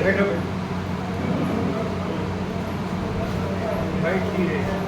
बैठो बैठ लिए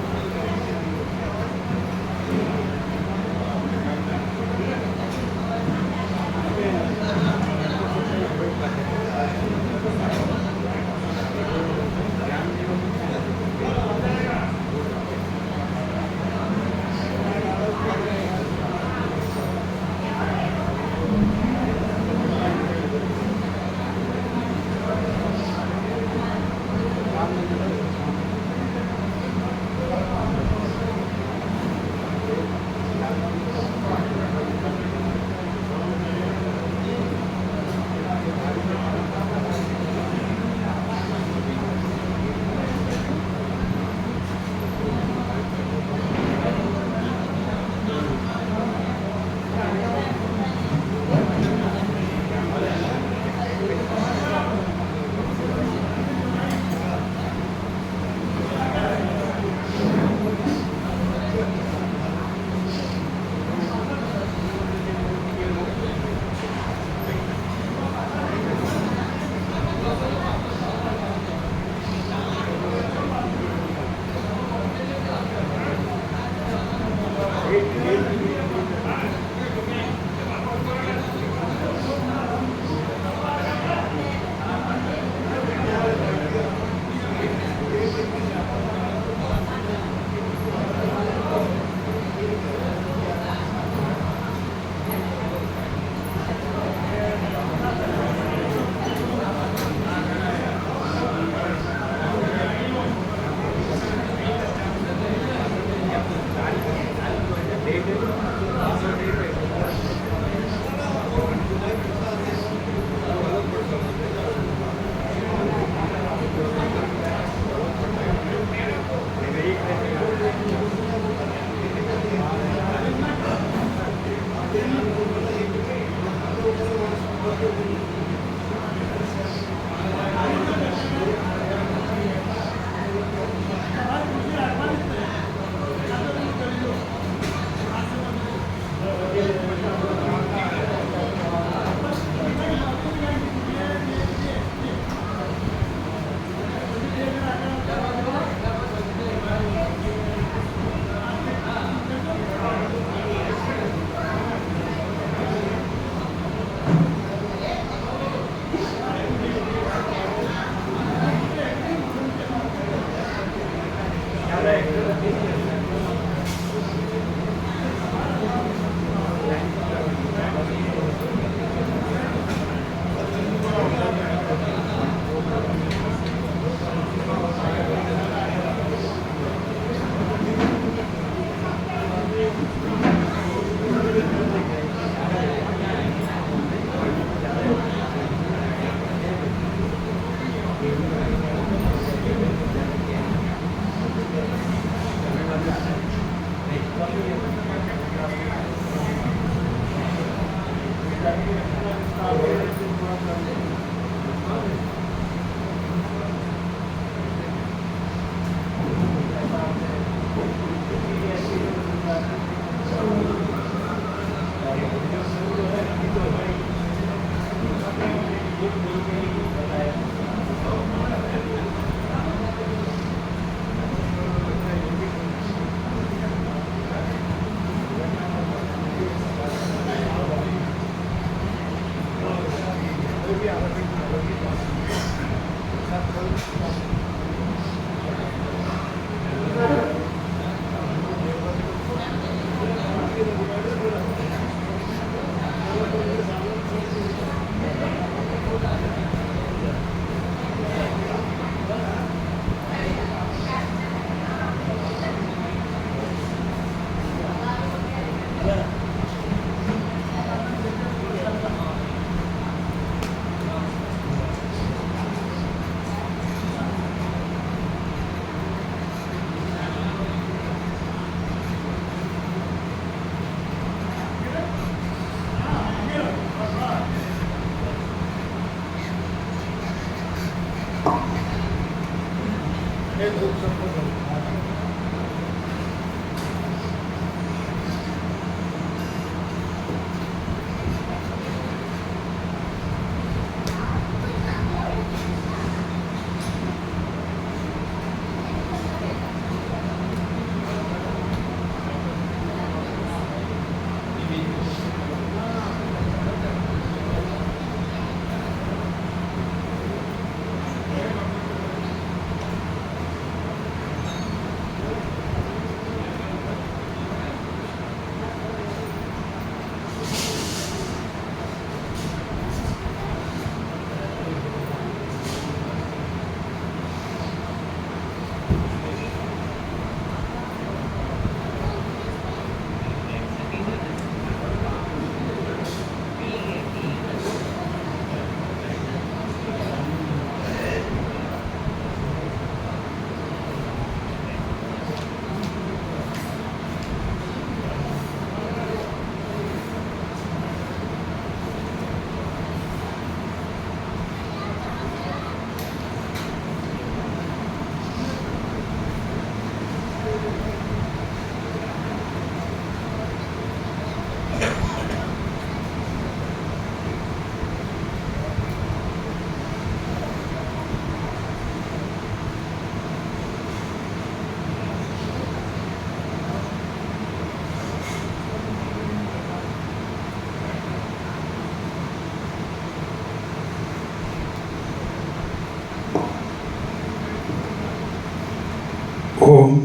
ओम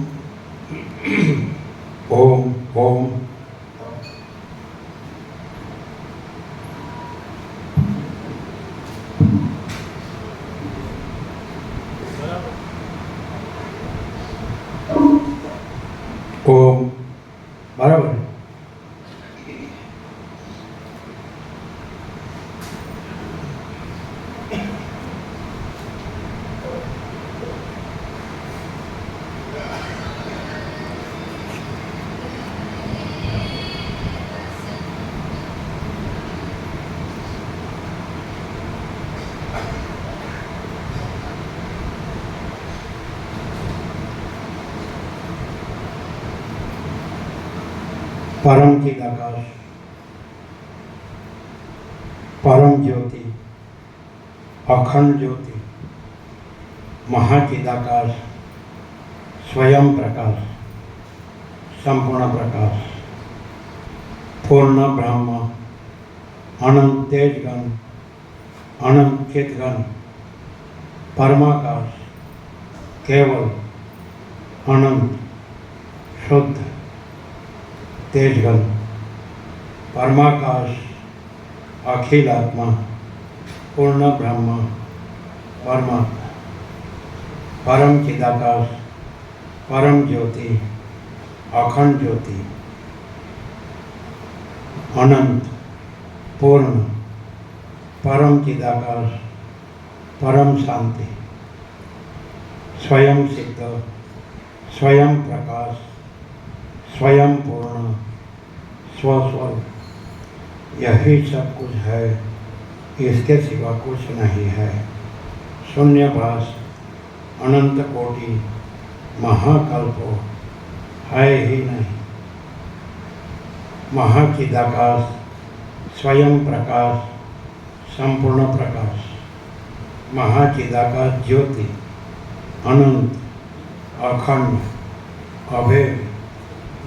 ओम ओम। ओम बराबर है। परम चिदाकाश, परम ज्योति, अखंड ज्योति, महाचिदाकाश, स्वयं प्रकाश, संपूर्ण प्रकाश, पूर्ण ब्रह्म, अनंत तेजगण, अनंत चितगण, परमाकाश, केवल अनंत शुद्ध तेजगण, परमाकाश, अखिल आत्मा, पूर्ण ब्रह्म, परमात्मा, परम चिदाकाश, परम ज्योति, अखंड ज्योति, अनंत पूर्ण, परम चिदाकाश, परम शांति, स्वयं सिद्ध, स्वयं प्रकाश, स्वयं पूर्ण, स्वस्वरूप, यही सब कुछ है, इसके सिवा कुछ नहीं है। शून्यभास, अनंत कोटि, महाकल्प है ही नहीं। महाचिदाकाश, स्वयं प्रकाश, संपूर्ण प्रकाश, महाचिदाकाश ज्योति, अनंत, अखंड, अभेद,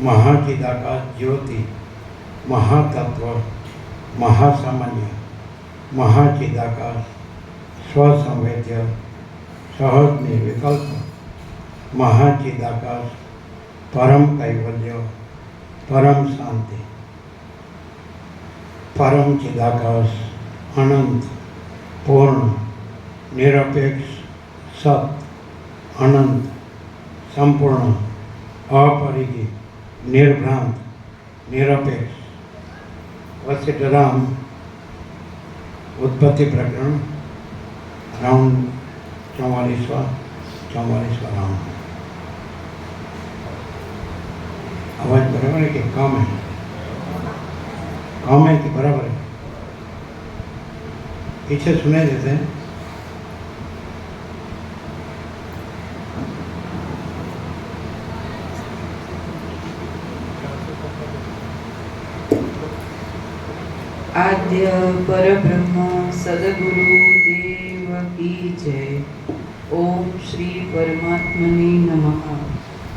महाचिदाकाश ज्योति, महातत्व, महासामान्य, महाचिदाकाश, स्वसंवेद्य, सहज निर्विकल्प, महाचिदाकाश, परम कैवल्य, परम शांति, परम चिदाकाश, अनंत, पूर्ण, निरपेक्ष, सत्य, अनंत, संपूर्ण, अपरिचित, निर्भ्रांत, निरपेक्ष। वशिष्ठराम उत्पत्ति प्रकरण राउंड 44वां राउंड। आवाज बराबर है कि कम है? कम है कि बराबर है? पीछे सुने देते हैं। आद्य परब्रह्म सद्गुरु देव की जय। ओम श्री परमात्मने नमः।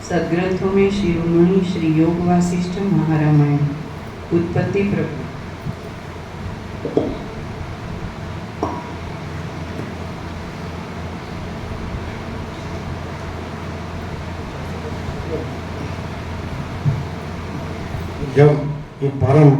सद्ग्रंथों में शिरोमणि श्री योग वासिष्ठ महारामायण उत्पत्ति प्रकरण। जब ये परम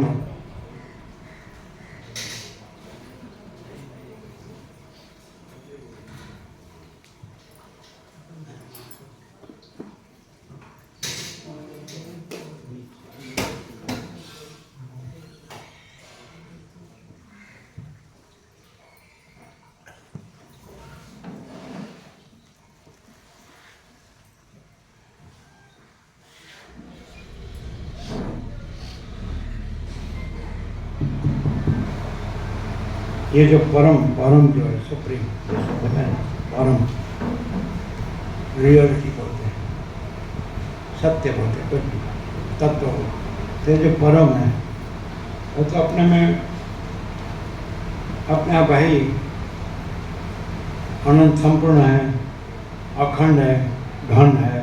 ये जो परम जो है सुप्रीम, परम रियलिटी बोलते हैं, सत्य बोलते हैं, कुछ तत्व। ये जो परम है वो तो अपने में अपने आप ही अनंत संपूर्ण है, अखंड है, घन है,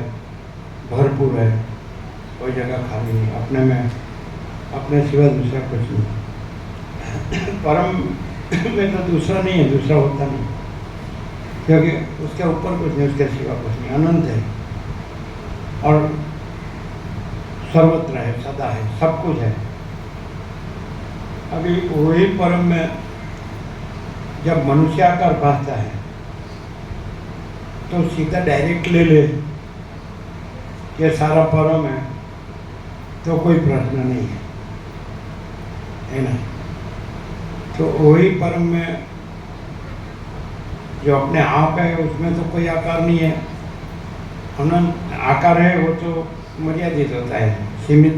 भरपूर है, कोई जगह खाली नहीं, अपने में अपने सिवा दूसरा कुछ नहीं। परम में तो दूसरा नहीं है, दूसरा होता नहीं। क्योंकि उसके ऊपर कुछ नहीं, उसके सिवा कुछ नहीं, अनंत है और सर्वत्र है, सदा है, सब कुछ है। अभी वही परम में जब मनुष्य आकार भासता है तो सीधा डायरेक्ट ले ले कि सारा परम है तो कोई प्रश्न नहीं है ना। तो वही परम में जो अपने आप है उसमें तो कोई आकार नहीं है, अनंत आकार है, वो तो मर्यादित होता है, सीमित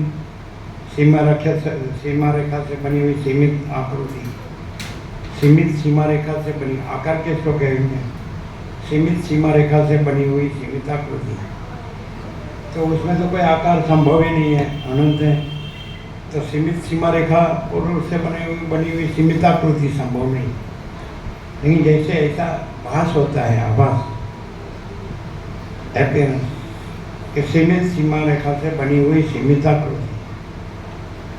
सीमा रेखा से बनी हुई सीमित आकृति, सीमित सीमा रेखा से बनी, आकार किसको कहेंगे, सीमित सीमा रेखा से बनी हुई सीमित आकृति, तो उसमें तो कोई आकार संभव ही नहीं है, अनंत है। तो सीमित सीमा रेखा और उससे बनी हुई सीमित आकृति संभव नहीं। लेकिन जैसे ऐसा भास होता है, आभास, अपीयरेंस, कि सीमित सीमा रेखा से बनी हुई सीमित आकृति,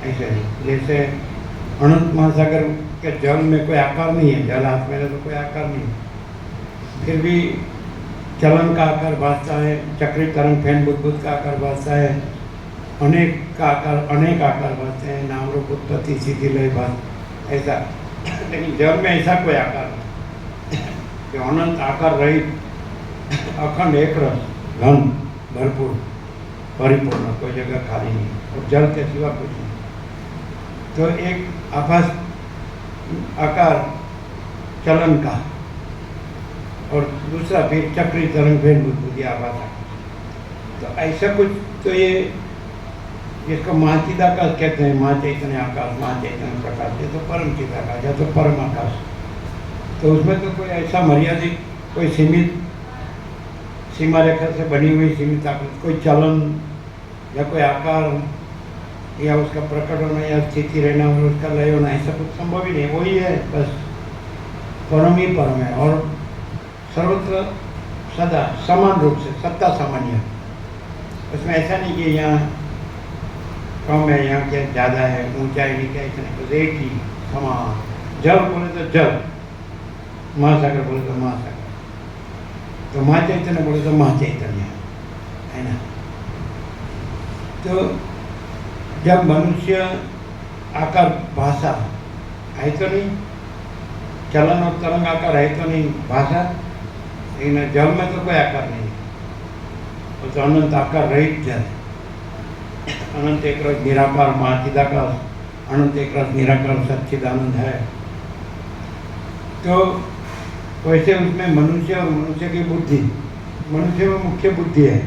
ऐसे जैसे अनंत महासागर के जल में कोई आकार नहीं है, जल हाथ में तो कोई आकार नहीं, फिर भी चलन का आकार भासता है, चक्री तरंग फैन बुद्ध का आकार भासता है, अनेक आकार भासते हैं, नाम रूप उत्पत्ति स्थिति लय भास ऐसा। लेकिन जल में ऐसा कोई आकार नहीं, जो अनंत आकार रहित अखंड एक रस घन भरपूर परिपूर्ण, कोई जगह खाली नहीं, और जल के सिवा कुछ नहीं। तो एक आभास आकार चलन का, और दूसरा फिर चक्री तरंग फिर बुद्धि आभास। तो ऐसा कुछ, तो ये जिसको महाचिदाकाश कहते हैं, महाचैतन्य आकाश, महाचैतन्य प्रकाश, ये तो परम चिदाकाश या तो परम आकाश। तो उसमें तो कोई ऐसा मर्यादित, कोई सीमित सीमा रेखा से बनी हुई सीमित आकृति, कोई चलन या कोई आकार या उसका प्रकट होना या स्थिति रहना और उसका लय होना, ऐसा कुछ संभव ही नहीं। वही है, बस परम ही परम है और सर्वत्र सदा समान रूप से सत्ता सामान्य। उसमें ऐसा नहीं कि यहाँ कम है, यहाँ क्या ज़्यादा है, ऊंचाई नहीं, क्या इतना, तो एक ही समान। जल बोले तो जल, महासागर बोले तो महासागर, तो महाचैतन्य बोले तो महाचैतन्य, है ना। तो जब मनुष्य आकार भाषा है तो नहीं, चलन और तरंग आकार है तो नहीं भाषा, लेकिन जल में तो कोई आकार नहीं, वो तो अनंत आकार रहित जल, अनंत एक रस निराकार महाचिदाकाश, अनंत एक रस निराकार सच्चिदानंद है। तो वैसे उसमें मनुष्य और मनुष्य की बुद्धि, मनुष्य में मुख्य बुद्धि है,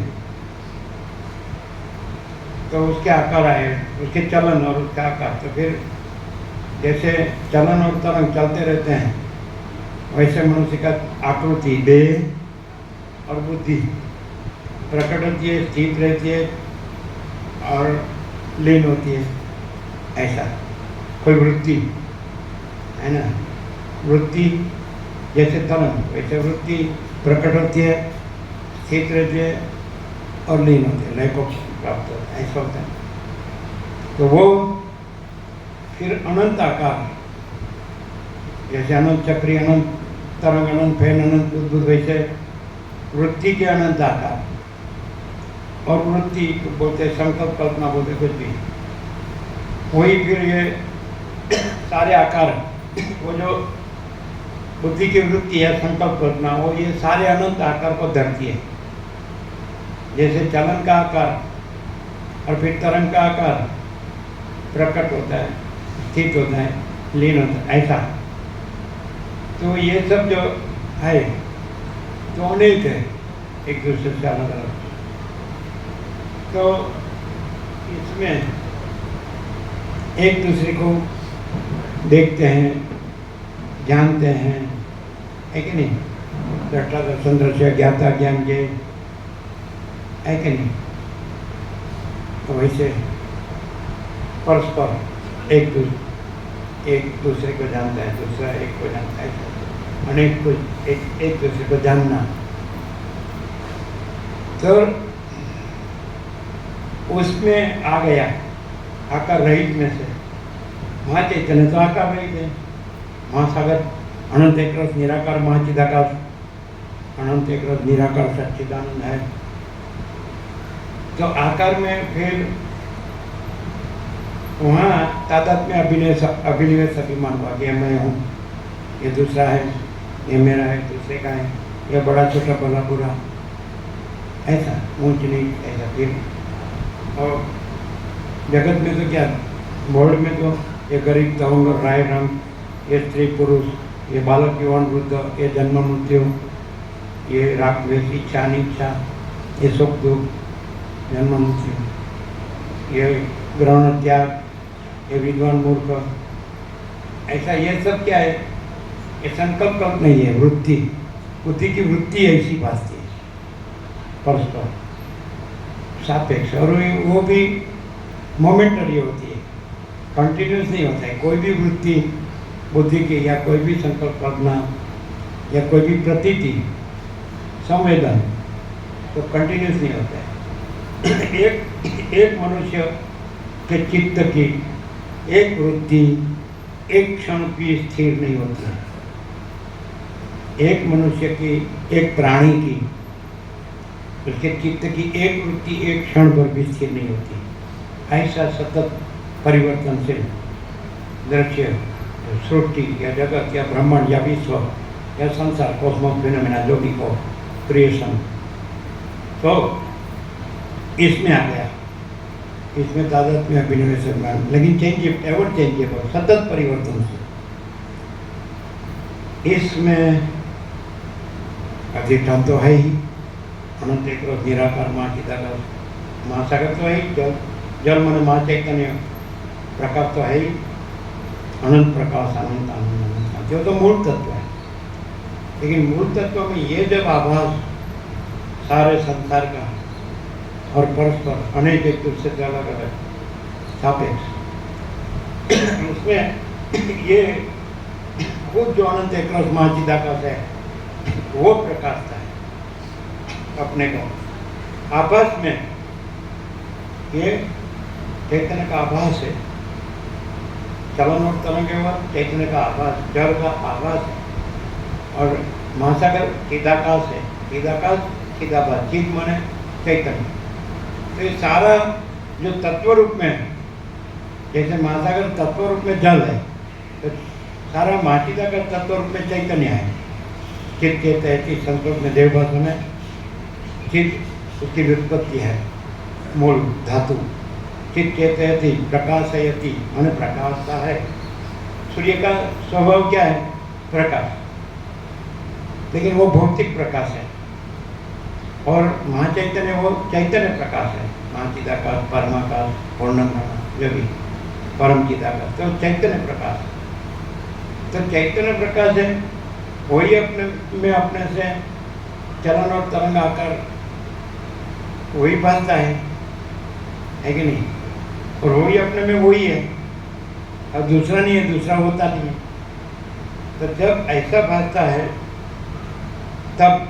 तो उसके आकार आए, उसके चलन और उसका आकार। तो फिर जैसे चलन और तरंग चलते रहते हैं, वैसे मनुष्य का आकृति, देह और बुद्धि प्रकट होती है, स्थित रहती है और लीन होती है, ऐसा। कोई वृत्ति है ना, वृत्ति जैसे तरंग, वैसे वृत्ति प्रकट होती है, स्थित रहती है और लीन होती है, लय को प्राप्त होता है, ऐसा होता है। तो वो फिर अनंत आकार, जैसे अनंत चक्री, अनंत तरंग, अनंत फैन, अनंत बुद्ध, वैसे वृत्ति के अनंत आकार। और वृत्ति बोलते, संकल्प कल्पना बोलते, कुछ भी वही फिर ये सारे आकार, वो जो बुद्धि की वृत्ति है, संकल्प कल्पना, वो ये सारे अनंत आकार को धरती है। जैसे चलन का आकार और फिर तरंग का आकार प्रकट होता है, स्थित होता है, लीन होता है, ऐसा। तो ये सब जो है तो अनेक है, एक दूसरे से अलग अलग। तो इसमें एक दूसरे को देखते हैं, जानते हैं, है कि नहीं। दृष्टा दर्शन दृश्य, ज्ञाता ज्ञान के, है कि नहीं। तो वैसे परस्पर एक दूसरे को जानता है, दूसरा एक को जानता है, अनेक को एक दूसरे को जानना। तो उसमें आ गया आकार रहित में से महाचैतन्य, तो आकार रहित है, महासागर, अनंत एक रस निराकार महाचिदाकाश, अनंत एक रस निराकार सच्चिदानंद है। तो आकार में फिर वहाँ तादाद में अभिनिवेश अभिमान हुआ कि मैं हूँ, ये दूसरा है, ये मेरा है, दूसरे का है, ये बड़ा छोटा भला बुरा, ऐसा ऊंच नीच ऐसा। फिर और जगत में तो क्या, वर्ल्ड में तो ये गरीब दबंग राय रंग, ये स्त्री पुरुष, ये बालक युवान वृद्ध, ये जन्म मृत्यु, ये राग द्वेष, इच्छा अनिच्छा, ये सुख दुख, जन्म मृत्यु, ये ग्रहण त्याग, ये विद्वान मूर्ख, ऐसा ये सब क्या है, ये संकल्प नहीं है, वृत्ति, बुद्धि की वृत्ति ऐसी भासती है परस्पर सापेक्ष, और वो भी मोमेंटरी होती है, कंटिन्यूस नहीं होता है। कोई भी वृत्ति बुद्धि की या कोई भी संकल्प कल्पना या कोई भी प्रतीति संवेदन तो कंटिन्यूस नहीं होता है। एक मनुष्य के चित्त की एक वृत्ति एक क्षण की स्थिर नहीं होती है। एक मनुष्य की, एक प्राणी की, उसके चित्त की एक वृत्ति एक क्षण पर भी स्थिर नहीं होती। ऐसा सतत परिवर्तनशील दृश्य, सृष्टि या जगत या ब्रह्मांड या विश्व या संसार, कॉस्मोस फिनोमेना जो भी हो, क्रिएशन, तो इसमें आ गया, इसमें तादाद में अभिनिवेश अभिमान, लेकिन चेंजेबल, एवर चेंजेबल, सतत परिवर्तनशील। इसमें अधिष्ठान तो है ही, अनंत एक रस निराकार माँ चिदाकार महासागर तो है ही, जल मन माँ चैतन्य प्रकाश तो है ही, अनंत प्रकाश अनंत आनंद, जो तो मूल तत्व है। लेकिन मूल तत्व में ये जब आभास सारे संसार का और परस्पर अनेक एक दूसरे से अलग अलग सापेक्ष, उसमें ये खुद जो अनंत एक रस माँ चिदाकाश है वो प्रकाशता है अपने को। आभास में ये चैतन्य का आभास है, चलन और तलन के बाद चैतन्य का आभास, जड़ का आभास है, और महासागर चिदाकाश है, चिदाकाश चिदाभास, चिद माने चैतन्य। तो ये सारा जो तत्व रूप में है, जैसे महासागर तत्व रूप में जल है, तो सारा महाचिदाकार तत्व रूप में चैतन्य है। चिद कहते हैं कि संस्कृत में देवभाषा में चिद उसकी व्युत्पत्ति है, मूल धातु। चिद कहते हैं थी प्रकाशयति, माने प्रकाशता है। सूर्य का स्वभाव क्या है? प्रकाश, लेकिन वो भौतिक प्रकाश है, और महाचैतन्य वो चैतन्य प्रकाश है। महाचिदाकाश, परमाकाश, पूर्णब्रह्म, जो भी परम चिदाकाश, तो चैतन्य प्रकाश। तो चैतन्य प्रकाश है, वही अपने में अपने से चलन और तरंग आकर वही भासता है कि नहीं? और वही अपने में वही है, अब दूसरा नहीं है, दूसरा होता नहीं है। तो जब ऐसा भासता है तब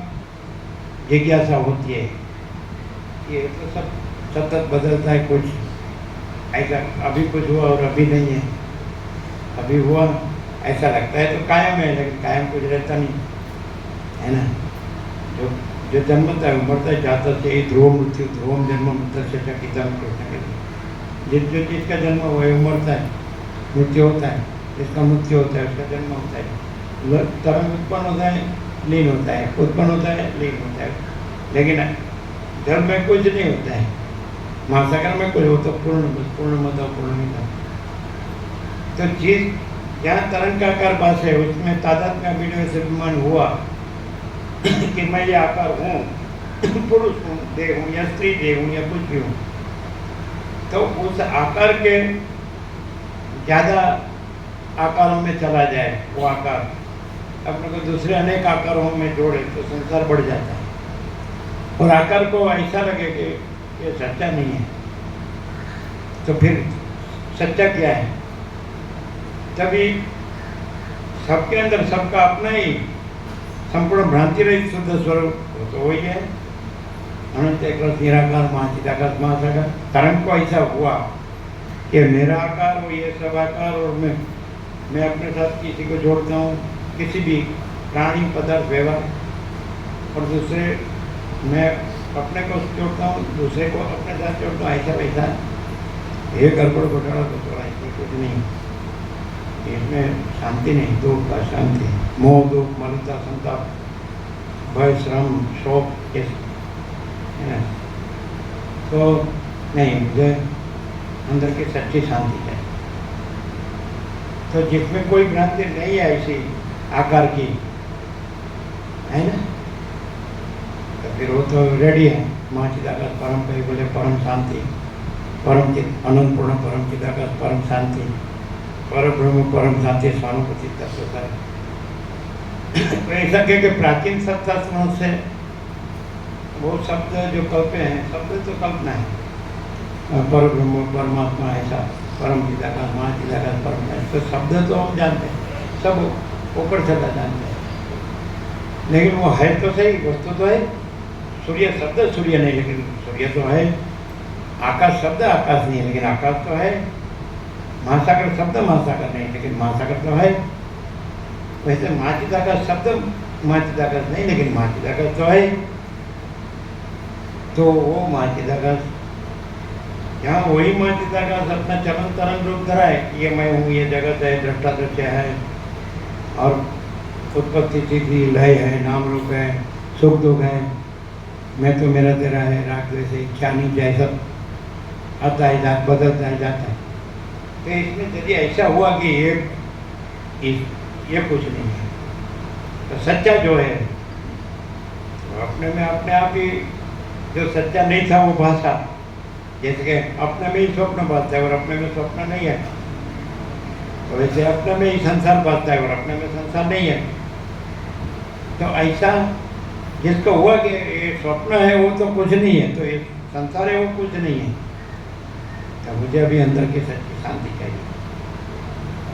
जिज्ञासा होती है। ये तो सब सतत बदलता है, कुछ ऐसा अभी कुछ हुआ और अभी नहीं है, अभी हुआ ऐसा लगता है तो कायम है, लेकिन कायम कुछ रहता नहीं है ना। जो जन्मता है उमरता है, जाता से ध्रुव मृत्यु, ध्रुवम जन्म मृत्यु से चकितम कृष्ण के जो जिसका जन्म हुआ है उमरता है, मृत्यु होता है, जिसका मृत्यु होता है उसका जन्म होता है। तरंग उत्पन्न होता है, लीन होता है, उत्पन्न होता है, लीन होता है, लेकिन जल में कुछ नहीं होता है, महासागर में कुछ होता, पूर्ण मत पूर्ण। तो चीज जहाँ तरंग का आकार बास है उसमें तादाद में अभिनिवेश अभिमान हुआ कि मैं ये आकार हूँ, पुरुष हूँ, देह हूँ या स्त्री देह हूँ या कुछ भी हूँ, तो उस आकार के ज़्यादा आकारों में चला जाए, वो आकार अपने को दूसरे अनेक आकारों में जोड़े तो संसार बढ़ जाता है। और आकार को ऐसा लगे कि ये सच्चा नहीं है, तो फिर सच्चा क्या है? तभी सबके अंदर सबका अपना ही संपूर्ण भ्रांति रहित शुद्ध स्वरूप हो, तो वही है अनंत एक रस निराकार महाचिदाकाश महासागर। तरंग को ऐसा हुआ कि मेरा आकार हो, ये सब आकार, और मैं अपने साथ किसी को जोड़ता हूँ, किसी भी प्राणी पदार्थ व्यवहार और दूसरे मैं अपने को जोड़ता हूँ, दूसरे को अपने साथ जोड़ता हूँ, ऐसा वैसा ये गड़बड़ घोटाला तो थोड़ा इसमें कुछ नहीं, इसमें शांति नहीं, दुख का शांति, मोह दुख मलिनता संताप भय श्रम शोक ये है ना। तो नहीं, मुझे अंदर की सच्ची शांति चाहिए। तो जिसमें कोई भ्रांति नहीं है ऐसी आकार की, है ना, तो फिर वो तो रेडी है। माँ चिदाकाश परम कही बोले परम शांति, परम चित अनंत पूर्ण परम चिदाकाश परम शांति, पर ब्रह्म परम शांति स्वानुभूति तत्व है। तो ऐसा कह के प्राचीन सत्शास्त्रों से वो शब्द जो कल्पे हैं, शब्द तो कल्पना है, पर ब्रह्म परमात्मा ऐसा परम चिदाकाश माँ चिदाकाश परम, तो शब्द तो हम जानते हैं, सब ऊपर चला जानते हैं, लेकिन वो है तो सही, वस्तु तो है। सूर्य शब्द सूर्य नहीं, लेकिन सूर्य तो है। आकाश शब्द आकाश नहीं है, लेकिन आकाश तो है। महासागर शब्द महासागर नहीं, लेकिन महासागर तो है। वैसे माँ चिदाकाश शब्द माँ चिदाकाश नहीं, लेकिन माँ चिदाकाश तो है। तो वो माँ चिदाकाश यहाँ वही माँ चिदाकाश अपना चलन तरंग रूप धरा है। ये मैं हूँ, ये जगत है, दृष्टा दृश्य है, और उत्पत्ति स्थिति लय है, नाम रूप है, सुख दुख है, मैं तो मेरा तेरा है, राग द्वेष इच्छा नहीं जाए, सब आता है जाता, बदलता है जाता है। तो इसमें यदि ऐसा हुआ कि ये कुछ नहीं है, तो सच्चा जो है तो अपने में अपने आप ही जो सच्चा नहीं था वो भाषा, जैसे कि अपने में ही स्वप्न भासता है और अपने में स्वप्न नहीं है, तो वैसे अपने में ही संसार भासता है और अपने में संसार नहीं है। तो ऐसा जिसको हुआ कि ये स्वप्न है वो तो कुछ नहीं है, तो ये संसार है वो कुछ नहीं है, तो मुझे अभी अंदर की सच्ची शांति चाहिए।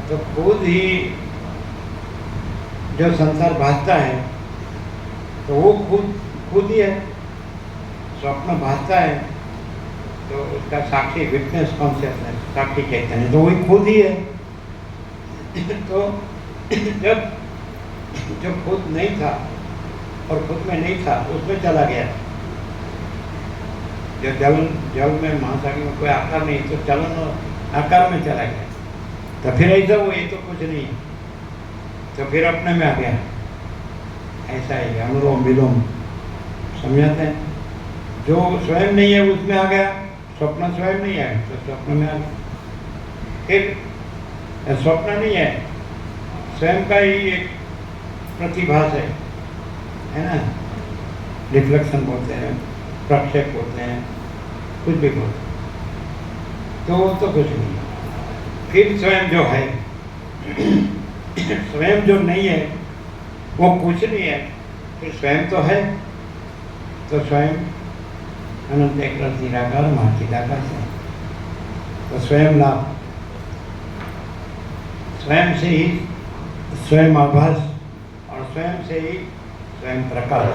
तो खुद ही जो संसार भासता है तो वो खुद ही है। स्वप्न भासता है तो उसका साक्षी विटनेस कॉन्शियसनेस, साक्षी चैतन्य, तो वही खुद ही है। तो जब खुद नहीं था और खुद में नहीं था, उसमें चला गया। जो जल में महासागर में कोई आकार नहीं, तो चलन और आकार में चला गया। तो फिर ऐसा वो ये तो कुछ नहीं है, तो फिर अपने में आ गया। ऐसा ही अनुलोम विलोम समझाते हैं। जो स्वयं नहीं है उसमें आ गया, स्वप्न स्वयं नहीं है तो स्वप्न में आ गया। फिर स्वप्न नहीं है, स्वयं का ही एक प्रतिभास है ना, रिफ्लेक्शन बोलते हैं, प्रक्षेप बोलते हैं, कुछ भी बोलते हैं, तो वो तो कुछ नहीं है। फिर स्वयं जो है स्वयं जो नहीं है वो कुछ नहीं है, फिर स्वयं तो है, तो स्वयं अनंत एक रस निराकार महाचिदाकाश है। तो स्वयं लाभ, स्वयं से ही स्वयं आभास, और स्वयं से ही स्वयं प्रकाश,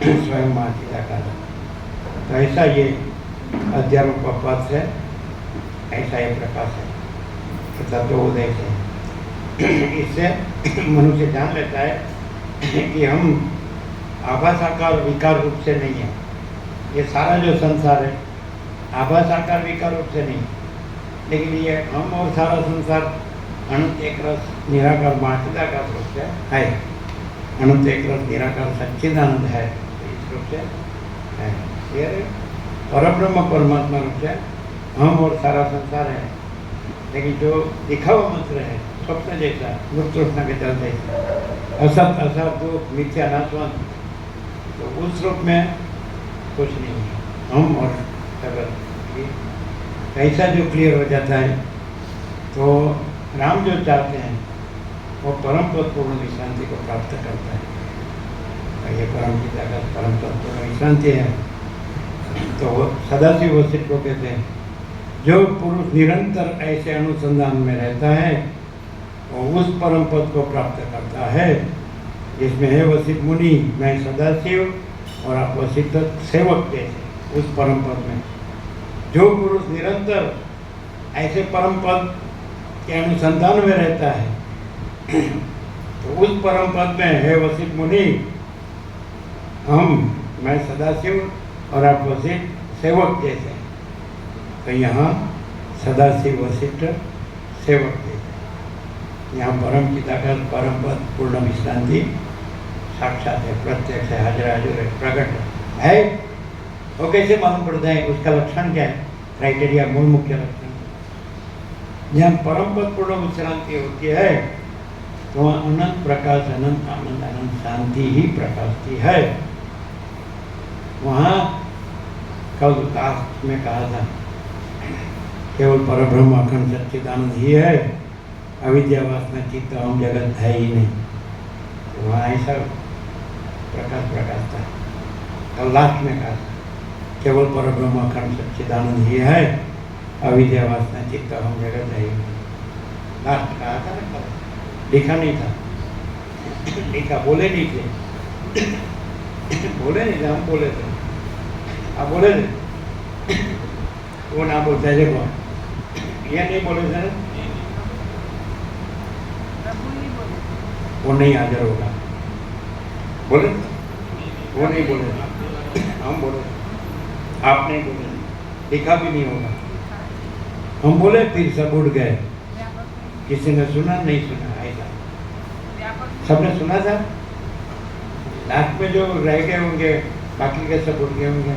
स्वयं महाचिदाकाश। तो ऐसा ये अध्यारोप पद से ऐसा ये प्रकाश है, तत्वोदय से। इससे मनुष्य जान लेता है कि हम आभास आकार विकार रूप से नहीं है। ये सारा जो संसार है आभास आकार विकार रूप से नहीं, लेकिन ये हम और सारा संसार अनंत एक रस निराकार महाचिदाकाश रूप से है। अनंत एक रस निराकार सच्चिदानंद है, तो इस रूप से है। ये परब्रह्म परमात्मा रूप से हम और सारा संसार है। लेकिन जो दिखा हुआ मंत्र है स्वप्न जैसा, लुप्तृष्णा के जल जैसा, असत असत दुख मिथ्या नाशवंत, तो उस रूप में कुछ नहीं है हम और जगत। ऐसा जो क्लियर हो जाता है तो राम जो चाहते हैं वो परम पद पूर्ण विश्रांति को प्राप्त करता है। ये परम पिता का परम पद पूर्ण विश्रांति है। तो वो सदाशिव वशिष्ठ को कहते हैं, जो पुरुष निरंतर ऐसे अनुसंधान में रहता है वो उस परम पद को प्राप्त करता है जिसमें है वशिष्ठ मुनि, मैं सदाशिव और आप वशिष्ठ सेवक जैसे उस परम पद में। जो पुरुष निरंतर ऐसे परम पद के अनुसंधान में रहता है तो उस परम पद में है वशिष्ठ मुनि, मैं सदाशिव और आप वशिष्ठ सेवक जैसे हैं। तो यहाँ सदाशिव वशिष्ठ सेवक जैसे, यहाँ परम पिता का परम पद पूर्ण विश्रांति साक्षात है, प्रत्यक्ष है, हाजरा हजूर है, प्रकट है। वो कैसे मालूम पड़ता है? उसका लक्षण क्या है? क्राइटेरिया, मूल मुख्य लक्षण। जहाँ परम पद पूर्ण विश्रांति होती है तो वहाँ अनंत प्रकाश, अनंत आनंद, अनंत शांति ही प्रकाशती है। वहाँ कल कास्ट में कहा था केवल परब्रह्म अखंड सच्चिदानंद ही है, अविद्या वासना चित्त अहम जगत है ही नहीं। तो वहाँ ऐसा प्रकाश था। कल लास्ट में कहा केवल परब्रह्म अखंड सच्चिदानंद ही है, अविद्या वासना चित्त अहम जगत है ही नहीं। लास्ट कहा था ना, कल लिखा नहीं था, लिखा बोले नहीं थे, बोले नहीं थे, हम बोले थे, आप बोले थे, वो ना बोलते है। देखो ये नहीं बोले थे, वो नहीं हाजिर होगा, बोले वो नहीं बोले, हम बोले, आप नहीं बोले, लिखा भी नहीं होगा। हम बोले फिर सब उड़ गए, किसी ने सुना नहीं सुना, ऐसा सबने सुना था। लास्ट में जो रह गए होंगे बाकी के सब उड़ गए होंगे।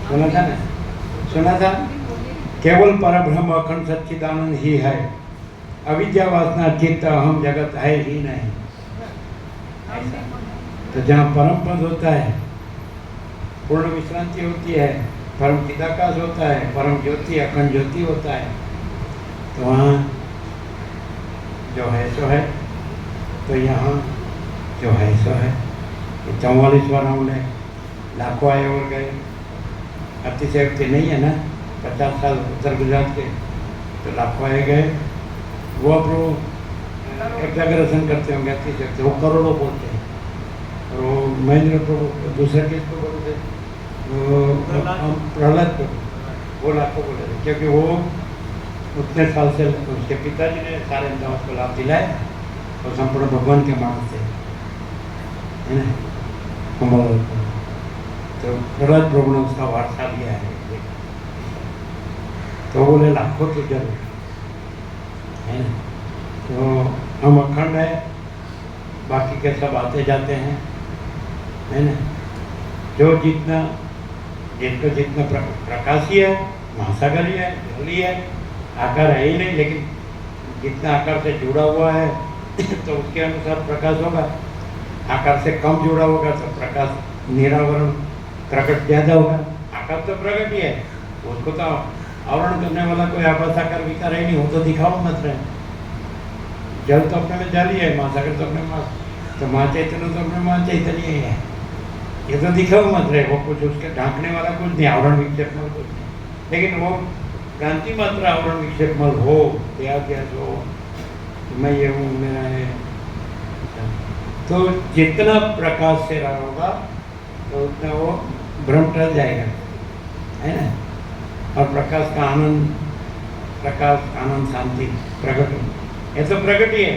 सुना था ना, सुना था। केवल परब्रह्म अखंड सच्चिदानंद ही है, अविद्या वासना चित्त अहम जगत है ही नहीं। ऐसा तो जहाँ परम पद होता है, पूर्ण विश्रांति होती है, परम चिदाकाश होता है, परम ज्योति अखंड ज्योति होता है, तो वहाँ जो है सो है। तो यहाँ जो है सो है। 44वां राउंड है, लाखों आए और गए, अतिशयोक्ति नहीं है ना। 50 साल उत्तर गुजरात के, तो लाखों आए गए। वो अब एग्जागरेशन करते होंगे, अतिशयोक्ति, वो करोड़ों बोलते हैं। और वो महेंद्र प्रभु दूसरे किसको बोलते थे? प्रहलाद प्रभु, वो लाखों बोले थे, क्योंकि वो उतने साल से उसके पिताजी ने सारे अहमदाबाद को लाभ दिलाए और संपूर्ण भगवान के मानस थे, है ना। तो प्रहलाद प्रभु ने उसका वारसा लिया है। तो बोले लाखों तो जरूर है ना। तो हम अखंड है, बाकी के सब आते जाते हैं, है ना। जो जितना जिनको जितना प्रकाशी है, महासागर ही है, जल ही है, आकार है ही नहीं, लेकिन जितना आकार से जुड़ा हुआ है तो उसके अनुसार प्रकाश होगा। आकार से कम जुड़ा होगा तो प्रकाश निरावरण प्रकट ज़्यादा होगा। आकार तो प्रकट ही है, उसको तो आवरण करने वाला कोई आभास आकार विकार है नहीं, वो तो दिखावा मत रहे। जल तो अपने में जल ही है, महासागर तो अपने मास, तो महाचैतन्य तो अपने महाचैतन्य ही है। ये तो दिखावा मत रहे, वो कुछ उसके ढांकने वाला कुछ नहीं, आवरण विक्षेप मल कुछ नहीं। लेकिन वो क्रांति मात्र आवरण विक्षेप मल हो, त्याग हो, मैं ये हूँ, मेरा है, तो जितना प्रकाश से रहा होगा तो उतना वो भ्रम टल जाएगा, है ना। और प्रकाश का आनंद, प्रकाश आनंद शांति प्रकट, ये तो प्रकट ही है,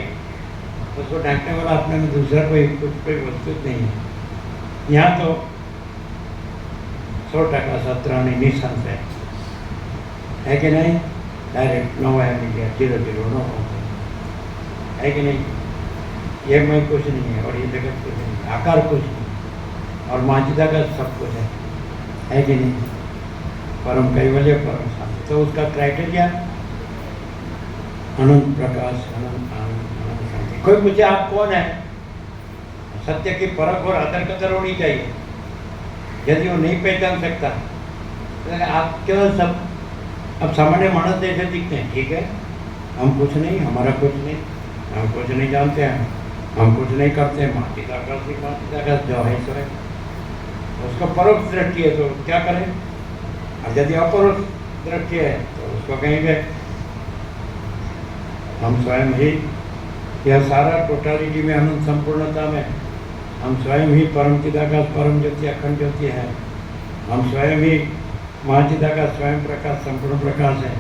उसको ढांकने वाला अपने में दूसरा कोई वस्तु नहीं है। यहाँ तो 100% सत्र निःशंस है कि नहीं। डायरेक्ट नो है मीडिया, 0 नो है कि नहीं। ये मैं कुछ नहीं है और ये जगत कुछ नहीं, आकार कुछ नहीं, और माजिदा का सब कुछ है कि नहीं। परम कैवल्य, परम शांति, तो उसका क्राइटेरिया अनंत प्रकाश, अनंत आनंद, अनंत शांति। कोई पूछे आप कौन है, सत्य की परख और आदर कदर होनी चाहिए। यदि वो नहीं पहचान सकता तो आप केवल सब अब सामान्य मानस जैसे दिखते हैं, ठीक है, हम कुछ नहीं, हमारा कुछ नहीं, हम कुछ नहीं जानते हैं, हम कुछ नहीं करते हैं, माता जो है सो है। उसको परोक्ष दृष्टि है तो क्या करें, और यदि अपरोक्ष दृष्टि है तो उसको कहेंगे हम स्वयं ही, यह सारा टोटालिटी में, अनंत संपूर्णता में हम स्वयं ही परम चिदाकाश, परम ज्योति, अखंड ज्योति है। हम स्वयं ही महाचिदाकाश, स्वयं प्रकाश, संपूर्ण प्रकाश है।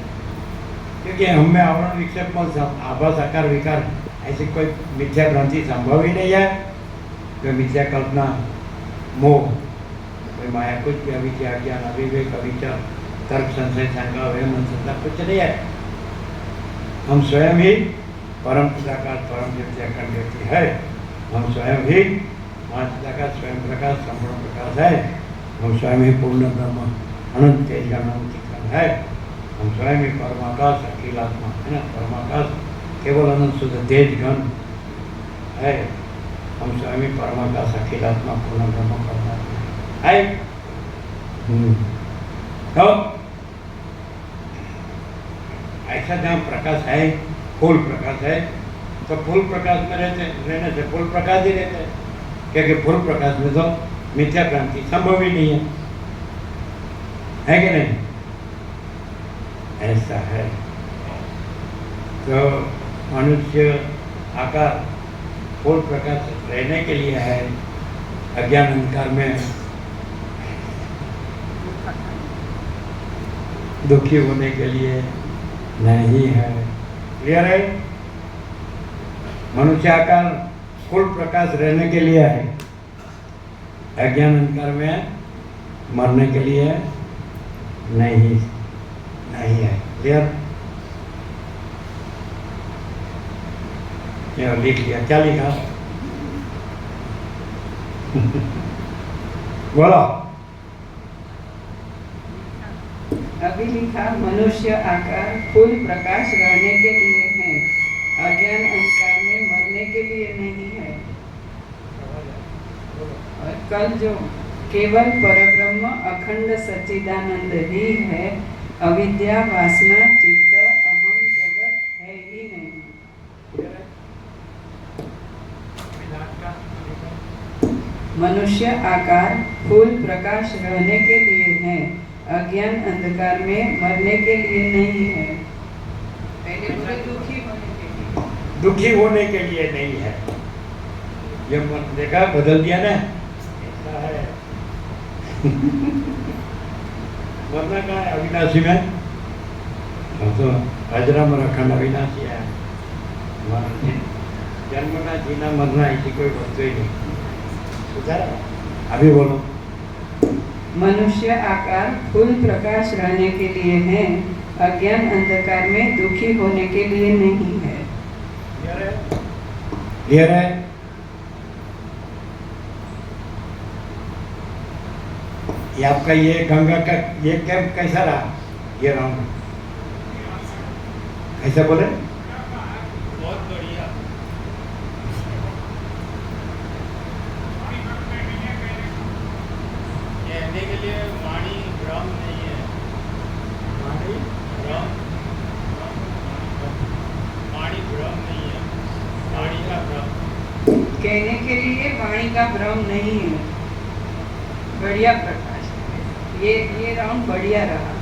क्योंकि हम में आवरण विक्षेप आभास आकार विकार ऐसी कोई मिथ्या भ्रांति संभव ही नहीं है। जो मिथ्या कल्पना, मोह, कोई माया, कुछ भी अविद्या, ज्ञान, अविवेक, अविचार, तर्क, संशय, शंका, वह मन, संता कुछ नहीं है। हम स्वयं ही परम पिता का परम ज्योति अखंड ज्योति है। हम स्वयं ही महापिता का स्वयं प्रकाश, संपूर्ण प्रकाश है। हम स्वयं ही पूर्ण ब्रह्म, अनंत तेज का अनंत चित्तन है। हम स्वयं ही परमाकाश, अखिल आत्मा है ना, परमाकाश केवल अनंत शुद्ध तेज घन है। हम स्वयं ही परमाकाश, अखिल आत्मा, पूर्ण ब्रह्म परमात्मा है। तो ऐसा जहाँ प्रकाश है, फूल प्रकाश है, तो फूल प्रकाश में रहने से फूल प्रकाश ही रहते हैं, क्योंकि फूल प्रकाश में तो मिथ्या क्रांति संभव ही नहीं है कि नहीं? ऐसा है। तो मनुष्य आकार फूल प्रकाश रहने के लिए है, अज्ञान अंधकार में दुखी होने के लिए नहीं है। क्लियर है? मनुष्य आकार फूल प्रकाश रहने के लिए है, अज्ञान अंधकार में मरने के लिए नहीं है। क्लियर? ये लिख लिया, क्या लिखा? बोलो। अभी लिखा, मनुष्य आकार फूल प्रकाश रहने के लिए है, अज्ञान अंधकार में मरने के लिए नहीं है। और कल जो केवल परब्रह्म अखंड सच्चिदानंद ही है, अविद्या, वासना, चित्त, अहम, जगत है ही नहीं। मनुष्य आकार फूल प्रकाश रहने के लिए है, अज्ञान अंधकार में मरने के लिए नहीं है। पहले बोले दुखी होने के लिए, दुखी होने के लिए नहीं है। ये मत देखा, बदल दिया ना, ऐसा है। मरना कहाँ है? अविनाशी में। तो अजरम रखन अविनाशी है। जन्मना, जीना, मरना ऐसी कोई वस्तु ही नहीं। सुधारा? अभी बोलो। मनुष्य आकार फूल प्रकाश रहने के लिए है, अज्ञान अंधकार में दुखी होने के लिए नहीं है। क्लियर है? ये आपका ये गंगा का ये कैंप कैसा रहा? ये राउंड कैसा बोले? बहुत बढ़िया। कहने के लिए वाणी भ्रम नहीं है। वाणी भ्रम नहीं है। वाणी का भ्रम। कहने के लिए वाणी का भ्रम नहीं है। बढ़िया प्रकाश, ये राउंड बढ़िया रहा।